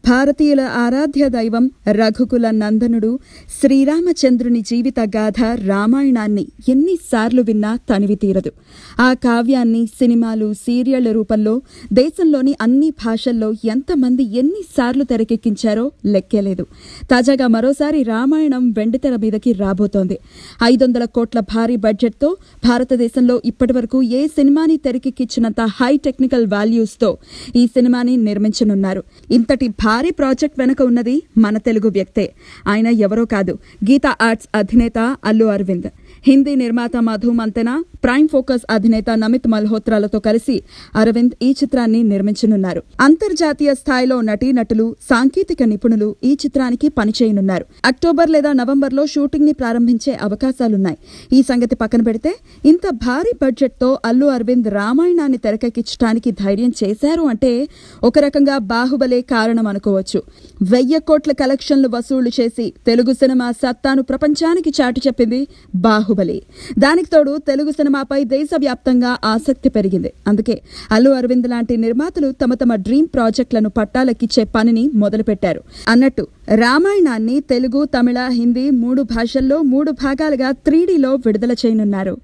భారతీయుల ఆరాధ్య దైవం రఘుకుల నందనుడు శ్రీరామచంద్రుని జీవిత గాథ రామాయణాన్ని ఎన్నిసార్లు విన్నా తనివి తీరదు. ఆ కావ్యాన్ని సినిమాలు, సీరియళ్ల రూపంలో దేశంలోని అన్ని భాషల్లో ఎంతమంది ఎన్నిసార్లు తెరకెక్కించారో లెక్కేలేదు. తాజాగా మరోసారి రామాయణం వెండితెర మీదకి రాబోతోంది. 500 కోట్ల భారీ బడ్జెట్తో భారతదేశంలో ఇప్పటివరకు ఏ సినిమాని తెరకెక్కించినంత హై టెక్నికల్ వాల్యూస్తో ఈ సినిమాని నిర్మించనున్నారు. ఇంతటి భారీ ప్రాజెక్ట్ వెనుక ఉన్నది మన తెలుగు వ్యక్తే. ఆయన ఎవరో కాదు, గీతా ఆర్ట్స్ అధినేత అల్లు అరవింద్. హిందీ నిర్మాత మధు మంతెన, ప్రైమ్ ఫోకస్ అధినేత నమిత్ మల్హోత్రాలతో కలిసి అరవింద్ ఈ చిత్రాన్ని నిర్మించనున్నారు. అంతర్జాతీయ స్థాయిలో నటీనటులు, సాంకేతిక నిపుణులు ఈ చిత్రానికి పనిచేయనున్నారు. అక్టోబర్ లేదా నవంబర్లో షూటింగ్ ని ప్రారంభించే అవకాశాలున్నాయి. ఈ సంగతి పక్కన పెడితే ఇంత భారీ బడ్జెట్తో అల్లు అరవింద్ రామాయణాన్ని తెరకెక్కించడానికి ధైర్యం చేశారు అంటే ఒక రకంగా బాహుబలే కారణం అనుకోవచ్చు. 1000 కోట్ల కలెక్షన్లు వసూళ్లు చేసి తెలుగు సినిమా సత్తాను ప్రపంచానికి చాటి చెప్పింది బాహుబలి. దానికి తోడు తెలుగు సినిమాపై దేశవ్యాప్తంగా ఆసక్తి పెరిగింది. అందుకే అల్లు అరవింద్ లాంటి నిర్మాతలు తమ డ్రీమ్ ప్రాజెక్టులను పట్టాలెక్కించే పనిని మొదలుపెట్టారు. అన్నట్టు రామాయణాన్ని తెలుగు, తమిళ, హిందీ 3 భాషల్లో 3 భాగాలుగా 3Dలో విడుదల చేయనున్నారు.